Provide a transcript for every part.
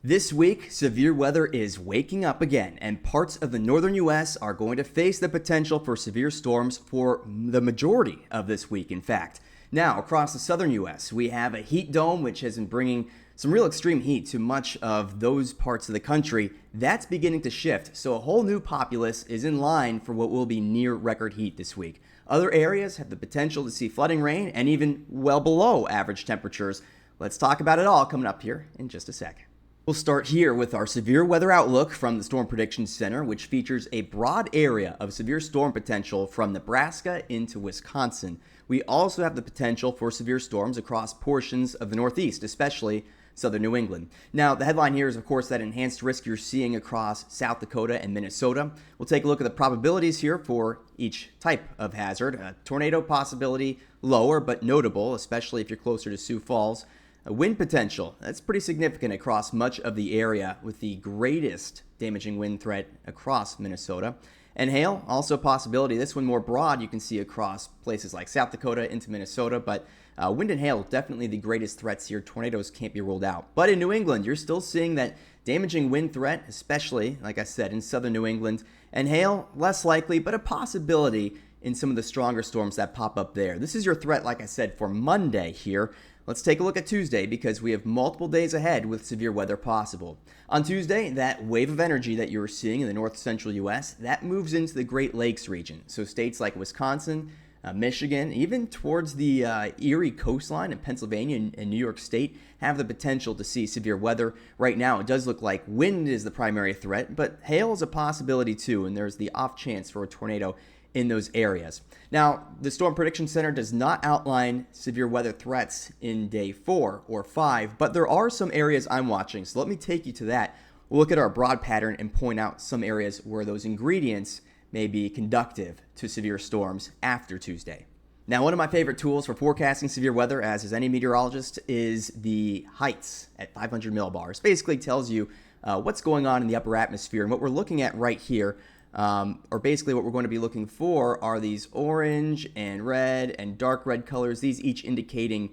This week, severe weather is waking up again, and parts of the northern U.S. are going to face the potential for severe storms for the majority of this week, in fact. Now, across the southern U.S., we have a heat dome which has been bringing some real extreme heat to much of those parts of the country. That's beginning to shift, so a whole new populace is in line for what will be near record heat this week. Other areas have the potential to see flooding rain and even well below average temperatures. Let's talk about it all coming up here in just a sec. We'll start here with our severe weather outlook from the Storm Prediction Center, which features a broad area of severe storm potential from Nebraska into Wisconsin. We also have the potential for severe storms across portions of the Northeast, especially southern New England. Now, the headline here is, of course, that enhanced risk you're seeing across South Dakota and Minnesota. We'll take a look at the probabilities here for each type of hazard. A tornado possibility lower but notable, especially if you're closer to Sioux Falls. A wind potential, that's pretty significant across much of the area, with the greatest damaging wind threat across Minnesota. And hail, also a possibility. This one more broad, you can see across places like South Dakota into Minnesota, but wind and hail, definitely the greatest threats here. Tornadoes can't be ruled out. But in New England, you're still seeing that damaging wind threat, especially, like I said, in southern New England. And hail, less likely, but a possibility in some of the stronger storms that pop up there. This is your threat, like I said, for Monday here. Let's take a look at Tuesday because we have multiple days ahead with severe weather possible. On Tuesday, that wave of energy that you were seeing in the north central U.S., that moves into the Great Lakes region. So states like Wisconsin, Michigan, even towards the Erie coastline in Pennsylvania and New York State have the potential to see severe weather. Right now, it does look like wind is the primary threat, but hail is a possibility too, and there's the off chance for a tornado in those areas. Now, the Storm Prediction Center does not outline severe weather threats in day 4 or 5, but there are some areas I'm watching, so let me take you to that. We'll look at our broad pattern and point out some areas where those ingredients may be conductive to severe storms after Tuesday. Now, one of my favorite tools for forecasting severe weather, as is any meteorologist, is the heights at 500 millibars. Basically tells you what's going on in the upper atmosphere, and what we're looking at right here or basically what we're going to be looking for are these orange and red and dark red colors, these each indicating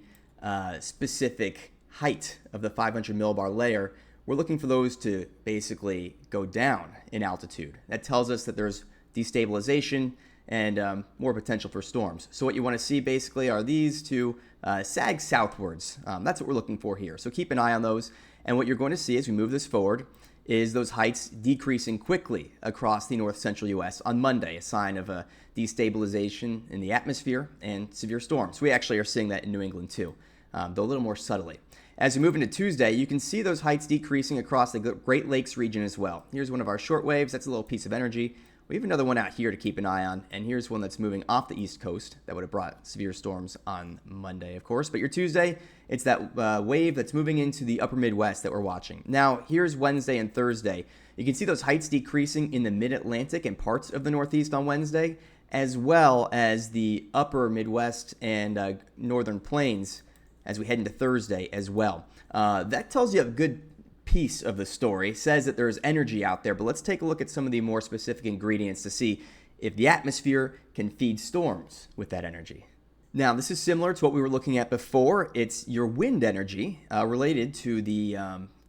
specific height of the 500 millibar layer. We're looking for those to basically go down in altitude. That tells us that there's destabilization and more potential for storms. So what you want to see basically are these to sag southwards. That's what we're looking for here. So keep an eye on those. And what you're going to see as we move this forward is those heights decreasing quickly across the north central U.S. on Monday, a sign of a destabilization in the atmosphere and severe storms. We actually are seeing that in New England too, though a little more subtly. As we move into Tuesday, you can see those heights decreasing across the Great Lakes region as well. Here's one of our short waves. That's a little piece of energy. We have another one out here to keep an eye on, and here's one that's moving off the east coast that would have brought severe storms on Monday, of course. But your Tuesday, it's that wave that's moving into the upper Midwest that we're watching. Now, here's Wednesday and Thursday. You can see those heights decreasing in the mid-Atlantic and parts of the Northeast on Wednesday, as well as the upper Midwest and northern plains as we head into Thursday as well. That tells you a good piece of the story, says that there's energy out there, but let's take a look at some of the more specific ingredients to see if the atmosphere can feed storms with that energy. Now, this is similar to what we were looking at before. It's your wind energy related to the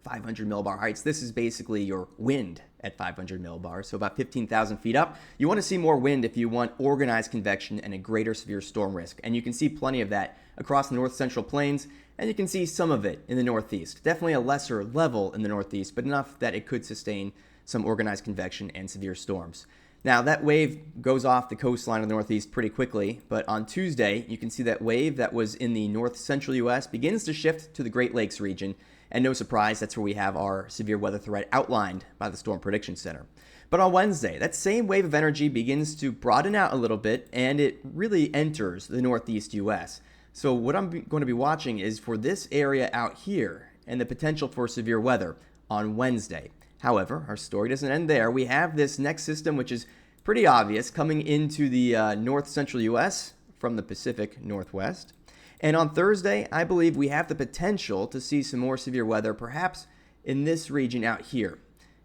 500 millibar heights. This is basically your wind at 500 millibars, so about 15,000 feet up. You want to see more wind if you want organized convection and a greater severe storm risk, and you can see plenty of that across the north central plains, and you can see some of it in the Northeast. Definitely a lesser level in the Northeast, but enough that it could sustain some organized convection and severe storms. Now, that wave goes off the coastline of the Northeast pretty quickly, but on Tuesday, you can see that wave that was in the north central U.S. begins to shift to the Great Lakes region, and no surprise, that's where we have our severe weather threat outlined by the Storm Prediction Center. But on Wednesday, that same wave of energy begins to broaden out a little bit, and it really enters the Northeast U.S. So what I'm going to be watching is for this area out here and the potential for severe weather on Wednesday. However, our story doesn't end there. We have this next system, which is pretty obvious, coming into the north central U.S. from the Pacific Northwest. And on Thursday, I believe we have the potential to see some more severe weather, perhaps in this region out here.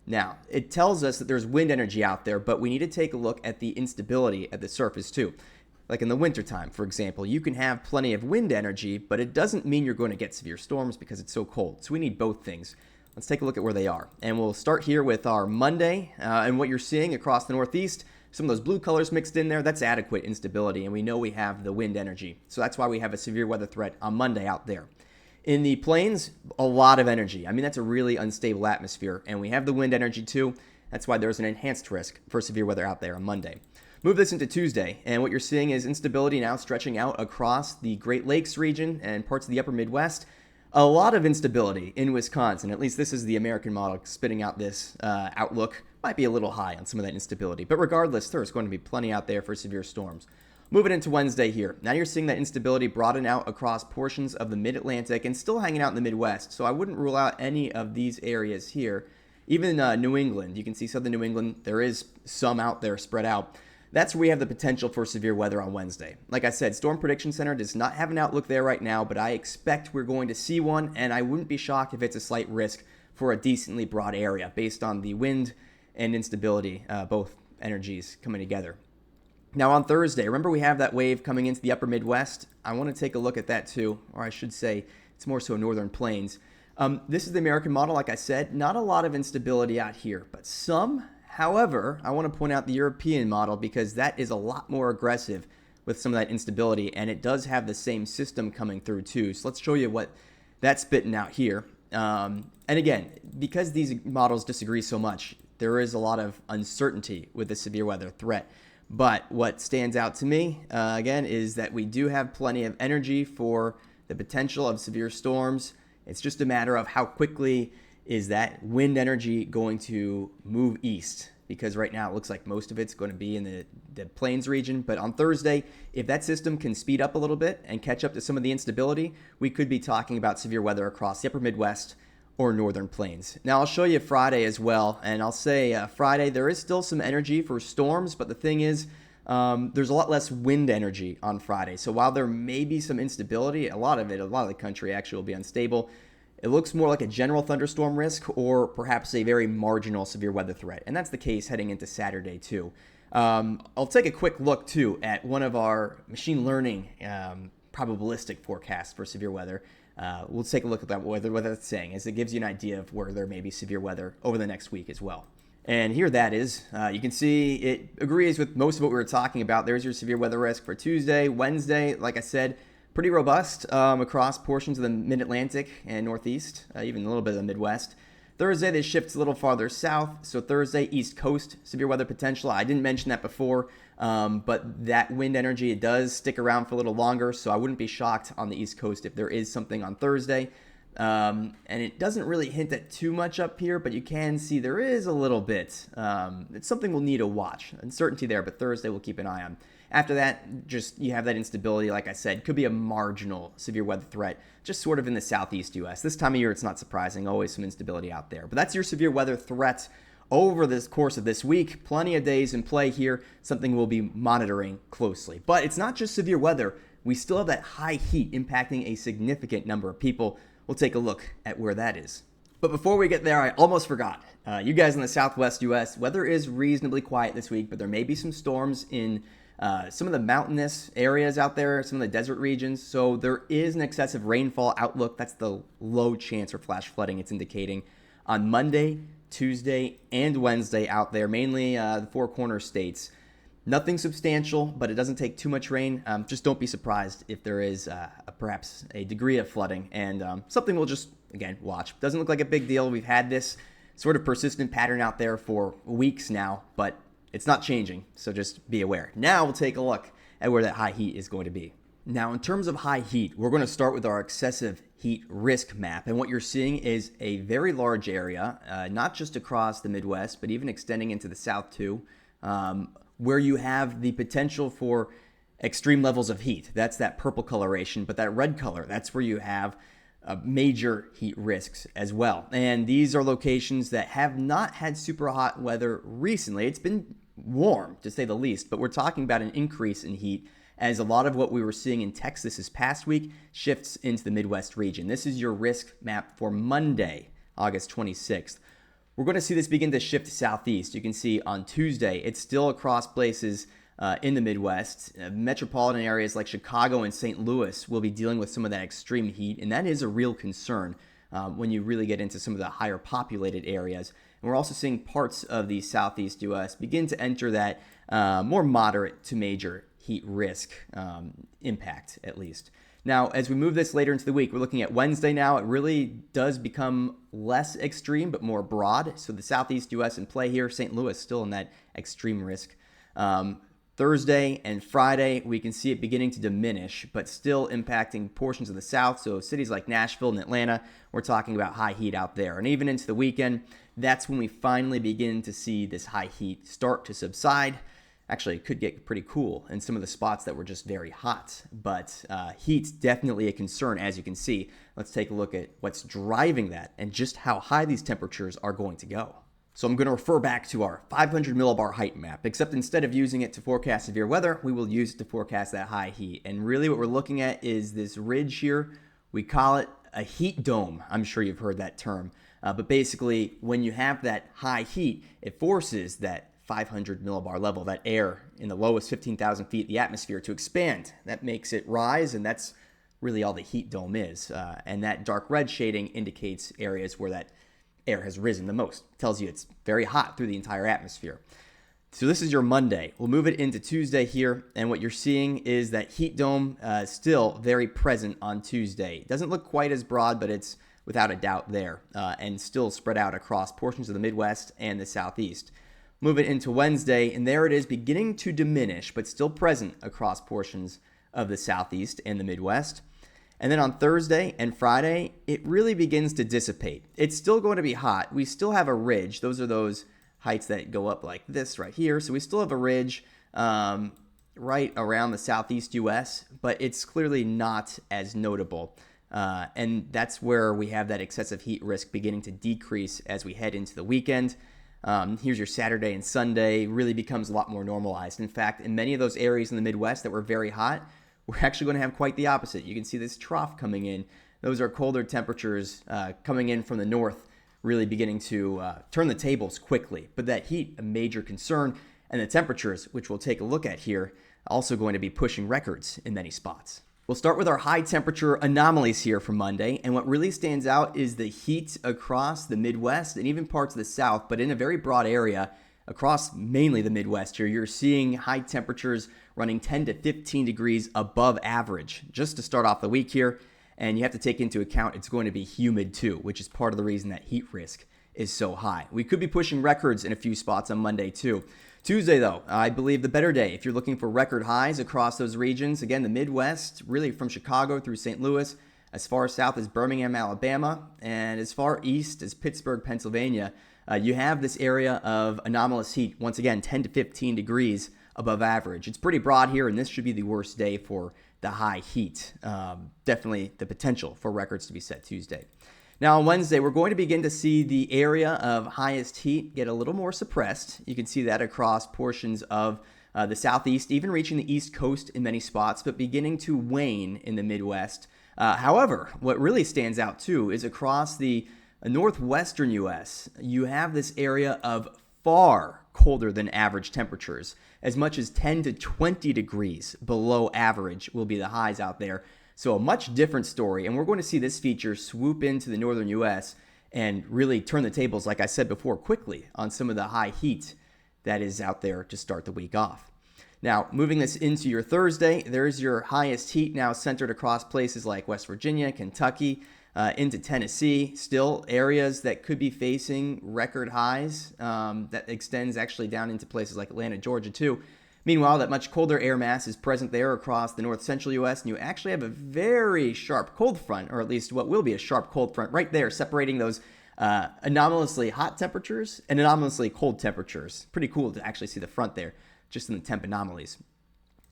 Now, it tells us that there's wind energy out there, but we need to take a look at the instability at the surface too. Like in the wintertime, for example, you can have plenty of wind energy, but it doesn't mean you're going to get severe storms because it's so cold. So we need both things. Let's take a look at where they are. And we'll start here with our Monday. And what you're seeing across the Northeast, some of those blue colors mixed in there, that's adequate instability. And we know we have the wind energy. So that's why we have a severe weather threat on Monday out there. In the plains, a lot of energy. I mean, that's a really unstable atmosphere. And we have the wind energy too. That's why there's an enhanced risk for severe weather out there on Monday. Move this into Tuesday, and what you're seeing is instability now stretching out across the Great Lakes region and parts of the upper Midwest. A lot of instability in Wisconsin. At least this is the American model spitting out this outlook. Might be a little high on some of that instability, but regardless, there's going to be plenty out there for severe storms. Moving into Wednesday here. Now you're seeing that instability broaden out across portions of the mid-Atlantic and still hanging out in the Midwest, so I wouldn't rule out any of these areas here. Even New England, you can see southern New England, there is some out there spread out. That's where we have the potential for severe weather on Wednesday. Like I said, Storm Prediction Center does not have an outlook there right now, but I expect we're going to see one, and I wouldn't be shocked if it's a slight risk for a decently broad area based on the wind and instability, both energies coming together. Now on Thursday, remember we have that wave coming into the upper Midwest? I want to take a look at that too, or I should say it's more so northern plains. This is the American model, like I said. Not a lot of instability out here, but some. However, I want to point out the European model because that is a lot more aggressive with some of that instability, and it does have the same system coming through too. So let's show you what that's spitting out here. And again, because these models disagree so much, there is a lot of uncertainty with the severe weather threat. But what stands out to me, again, is that we do have plenty of energy for the potential of severe storms. It's just a matter of how quickly is that wind energy going to move east, because right now it looks like most of it's going to be in the plains region. But on Thursday, if that system can speed up a little bit and catch up to some of the instability, we could be talking about severe weather across the upper Midwest or northern plains. Now I'll show you Friday as well, and I'll say Friday there is still some energy for storms, but the thing is there's a lot less wind energy on Friday. So while there may be some instability, a lot of the country actually will be unstable. It looks more like a general thunderstorm risk or perhaps a very marginal severe weather threat. And that's the case heading into Saturday too. I'll take a quick look too at one of our machine learning probabilistic forecasts for severe weather. We'll take a look at that, what that's saying, as it gives you an idea of where there may be severe weather over the next week as well. And here that is. You can see it agrees with most of what we were talking about. There's your severe weather risk for Tuesday. Wednesday, like I said, pretty robust across portions of the mid-Atlantic and Northeast, even a little bit of the Midwest. Thursday, this shifts a little farther south. So Thursday, East Coast, severe weather potential. I didn't mention that before, but that wind energy, it does stick around for a little longer. So I wouldn't be shocked on the East Coast if there is something on Thursday. And it doesn't really hint at too much up here, but you can see there is a little bit. It's something we'll need to watch. Uncertainty there, but Thursday we'll keep an eye on. After that, just you have that instability, like I said, could be a marginal severe weather threat, just sort of in the southeast U.S. This time of year, it's not surprising, always some instability out there. But that's your severe weather threat over the course of this week. Plenty of days in play here, something we'll be monitoring closely. But it's not just severe weather. We still have that high heat impacting a significant number of people. We'll take a look at where that is. But before we get there, I almost forgot. You guys in the southwest U.S., weather is reasonably quiet this week, but there may be some storms in some of the mountainous areas out there, some of the desert regions. So there is an excessive rainfall outlook. That's the low chance for flash flooding it's indicating on Monday, Tuesday, and Wednesday out there, mainly the Four Corners states. Nothing substantial, but it doesn't take too much rain. Just don't be surprised if there is perhaps a degree of flooding, and something we'll just, again, watch. Doesn't look like a big deal. We've had this sort of persistent pattern out there for weeks now, but it's not changing, so just be aware. Now we'll take a look at where that high heat is going to be. Now, in terms of high heat, we're going to start with our excessive heat risk map. And what you're seeing is a very large area, not just across the Midwest, but even extending into the South too, where you have the potential for extreme levels of heat. That's that purple coloration, but that red color, that's where you have major heat risks as well. And these are locations that have not had super hot weather recently. It's been warm, to say the least, but we're talking about an increase in heat as a lot of what we were seeing in Texas this past week shifts into the Midwest region. This is your risk map for Monday, August 26th. We're going to see this begin to shift southeast. You can see on Tuesday, it's still across places in the Midwest. Metropolitan areas like Chicago and St. Louis will be dealing with some of that extreme heat, and that is a real concern. when you really get into some of the higher populated areas. And we're also seeing parts of the southeast U.S. begin to enter that more moderate to major heat risk impact, at least. Now, as we move this later into the week, we're looking at Wednesday now. It really does become less extreme, but more broad. So the southeast U.S. in play here. St. Louis still in that extreme risk. Thursday and Friday, we can see it beginning to diminish, but still impacting portions of the South. So cities like Nashville and Atlanta, we're talking about high heat out there. And even into the weekend, that's when we finally begin to see this high heat start to subside. Actually, it could get pretty cool in some of the spots that were just very hot, but heat's definitely a concern, as you can see. Let's take a look at what's driving that and just how high these temperatures are going to go. So I'm going to refer back to our 500 millibar height map, except instead of using it to forecast severe weather, we will use it to forecast that high heat. And really what we're looking at is this ridge here. We call it a heat dome. I'm sure you've heard that term. But basically, when you have that high heat, it forces that 500 millibar level, that air in the lowest 15,000 feet of the atmosphere, to expand. That makes it rise, and that's really all the heat dome is. And that dark red shading indicates areas where that air has risen the most. It tells you it's very hot through the entire atmosphere. So this is your Monday. We'll move it into Tuesday here, and what you're seeing is that heat dome still very present on Tuesday. It doesn't look quite as broad, but it's without a doubt there, and still spread out across portions of the Midwest and the Southeast. Move it into Wednesday, and there it is beginning to diminish, but still present across portions of the Southeast and the Midwest. And then on Thursday and Friday, it really begins to dissipate. It's still going to be hot. We still have a ridge. Those are those heights that go up like this right here. So we still have a ridge right around the Southeast U.S., but it's clearly not as notable. And that's where we have that excessive heat risk beginning to decrease as we head into the weekend. Here's your Saturday and Sunday, really becomes a lot more normalized. In fact, in many of those areas in the Midwest that were very hot, we're actually going to have quite the opposite. You can see this trough coming in. Those are colder temperatures coming in from the north, really beginning to turn the tables quickly. But that heat, a major concern, and the temperatures, which we'll take a look at here, also going to be pushing records in many spots. We'll start with our high temperature anomalies here for Monday, and what really stands out is the heat across the Midwest and even parts of the South, but in a very broad area across mainly the Midwest here. You're seeing high temperatures running 10 to 15 degrees above average just to start off the week here, and you have to take into account it's going to be humid too, which is part of the reason that heat risk is so high. We could be pushing records in a few spots on Monday too. Tuesday, though, I believe the better day if you're looking for record highs across those regions. Again, the Midwest, really from Chicago through St. Louis, as far south as Birmingham, Alabama, and as far east as Pittsburgh, Pennsylvania. You have this area of anomalous heat, once again, 10 to 15 degrees above average. It's pretty broad here, and this should be the worst day for the high heat. Definitely the potential for records to be set Tuesday. Now on Wednesday, we're going to begin to see the area of highest heat get a little more suppressed. You can see that across portions of the Southeast, even reaching the East Coast in many spots, but beginning to wane in the Midwest. However, what really stands out too is across the northwestern U.S., you have this area of far colder than average temperatures. As much as 10 to 20 degrees below average will be the highs out there. So a much different story, and we're going to see this feature swoop into the northern U.S. and really turn the tables, like I said before, quickly on some of the high heat that is out there to start the week off. Now, moving this into your Thursday, there's your highest heat now centered across places like West Virginia, Kentucky, into Tennessee. Still areas that could be facing record highs that extends actually down into places like Atlanta, Georgia, too. Meanwhile, that much colder air mass is present there across the north central U.S., and you actually have a very sharp cold front, or at least what will be a sharp cold front right there, separating those anomalously hot temperatures and anomalously cold temperatures. Pretty cool to actually see the front there, just in the temp anomalies.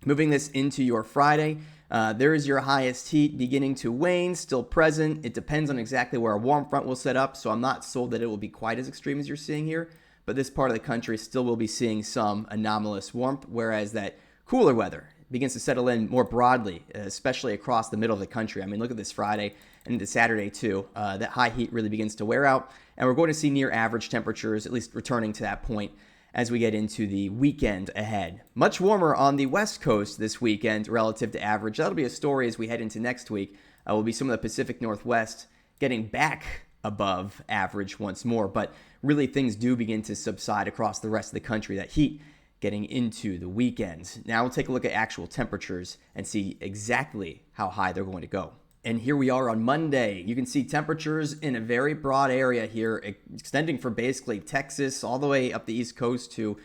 Moving this into your Friday, there is your highest heat beginning to wane, still present. It depends on exactly where a warm front will set up, so I'm not sold that it will be quite as extreme as you're seeing here. But this part of the country still will be seeing some anomalous warmth, whereas that cooler weather begins to settle in more broadly, especially across the middle of the country. I mean, look at this Friday and into Saturday too. That high heat really begins to wear out, and we're going to see near average temperatures, at least returning to that point as we get into the weekend ahead. Much warmer on the West Coast this weekend relative to average. That'll be a story as we head into next week. Will be some of the Pacific Northwest getting back above average once more. But really, things do begin to subside across the rest of the country, that heat getting into the weekend. Now we'll take a look at actual temperatures and see exactly how high they're going to go. And here we are on Monday. You can see temperatures in a very broad area here, extending from basically Texas all the way up the East Coast to,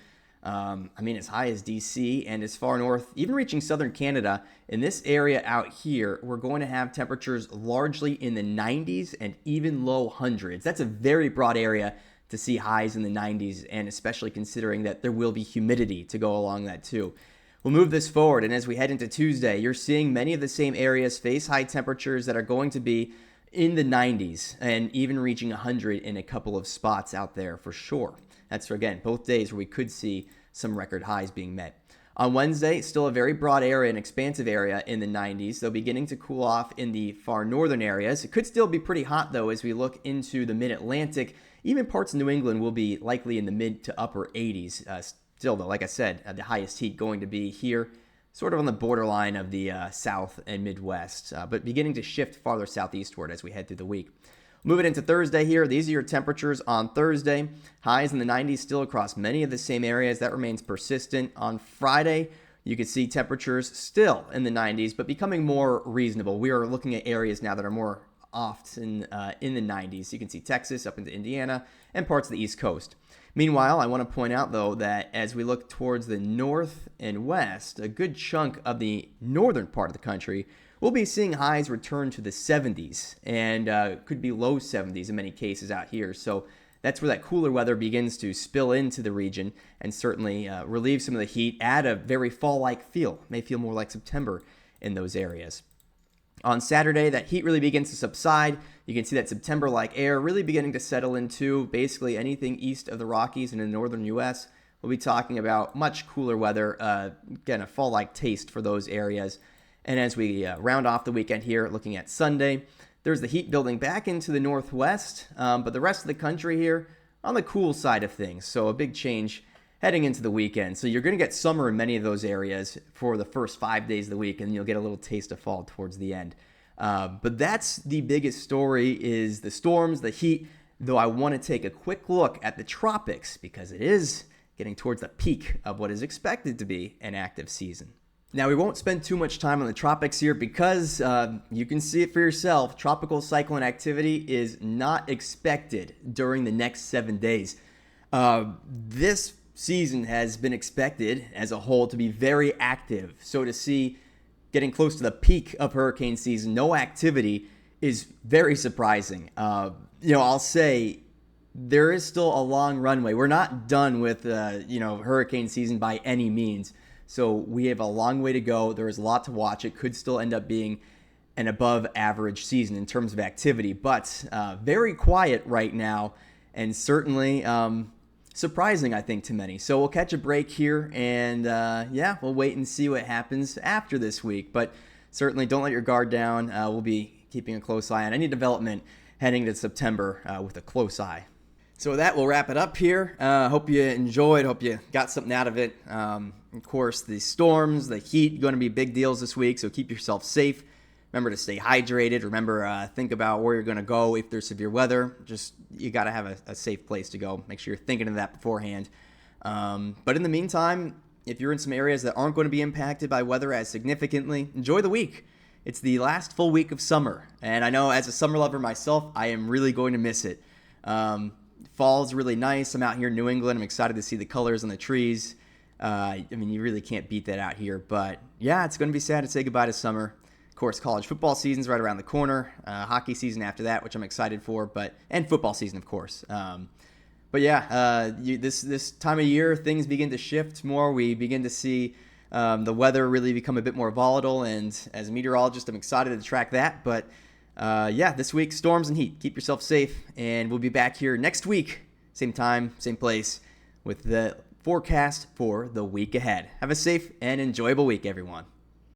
as high as DC and as far north, even reaching southern Canada. In this area out here, we're going to have temperatures largely in the 90s and even low hundreds. That's a very broad area to see highs in the 90s, and especially considering that there will be humidity to go along that too. We'll move this forward, and as we head into Tuesday, you're seeing many of the same areas face high temperatures that are going to be in the 90s and even reaching 100 in a couple of spots out there for sure. That's, again, both days where we could see some record highs being met. On Wednesday, still a very broad area, an expansive area in the 90s, though beginning to cool off in the far northern areas. It could still be pretty hot, though, as we look into the mid-Atlantic. Even parts of New England will be likely in the mid to upper 80s. Still, though, like I said, the highest heat going to be here, sort of on the borderline of the South and Midwest, but beginning to shift farther southeastward as we head through the week. Moving into Thursday here, these are your temperatures on Thursday. Highs in the 90s still across many of the same areas. That remains persistent. On Friday, you can see temperatures still in the 90s, but becoming more reasonable. We are looking at areas now that are more often in the 90s. You can see Texas up into Indiana and parts of the East Coast. Meanwhile, I want to point out, though, that as we look towards the north and west, a good chunk of the northern part of the country, we'll be seeing highs return to the 70s and could be low 70s in many cases out here. So that's where that cooler weather begins to spill into the region and certainly relieve some of the heat, add a very fall-like feel. May feel more like September in those areas. On Saturday, that heat really begins to subside. You can see that September-like air really beginning to settle into basically anything east of the Rockies and in the northern U.S. We'll be talking about much cooler weather, again, a fall-like taste for those areas. And as we round off the weekend here, looking at Sunday, there's the heat building back into the northwest, but the rest of the country here on the cool side of things. So a big change heading into the weekend. So you're going to get summer in many of those areas for the first 5 days of the week, and you'll get a little taste of fall towards the end. But that's the biggest story, is the storms, the heat, though I want to take a quick look at the tropics because it is getting towards the peak of what is expected to be an active season. Now, we won't spend too much time on the tropics here because you can see it for yourself. Tropical cyclone activity is not expected during the next 7 days. This season has been expected as a whole to be very active. So to see getting close to the peak of hurricane season, no activity, is very surprising. I'll say there is still a long runway. We're not done with hurricane season by any means. So we have a long way to go. There is a lot to watch. It could still end up being an above average season in terms of activity, but very quiet right now, and certainly surprising, I think, to many. So we'll catch a break here, and we'll wait and see what happens after this week. But certainly don't let your guard down. We'll be keeping a close eye on any development heading to September with a close eye. So with that, we'll wrap it up here. Hope you enjoyed. Hope you got something out of it. Of course, the storms, the heat, going to be big deals this week, so keep yourself safe. Remember to stay hydrated. Remember, think about where you're going to go if there's severe weather. Just, you got to have a safe place to go. Make sure you're thinking of that beforehand. But in the meantime, if you're in some areas that aren't going to be impacted by weather as significantly, enjoy the week. It's the last full week of summer, and I know as a summer lover myself, I am really going to miss it. Fall's really nice. I'm out here in New England. I'm excited to see the colors on the trees. You really can't beat that out here. But yeah, it's going to be sad to say goodbye to summer. Of course, college football season's right around the corner. Hockey season after that, which I'm excited for. And football season, of course. This time of year, things begin to shift more. We begin to see the weather really become a bit more volatile. And as a meteorologist, I'm excited to track that. But this week, storms and heat. Keep yourself safe, and we'll be back here next week, same time, same place, with the forecast for the week ahead. Have a safe and enjoyable week, everyone.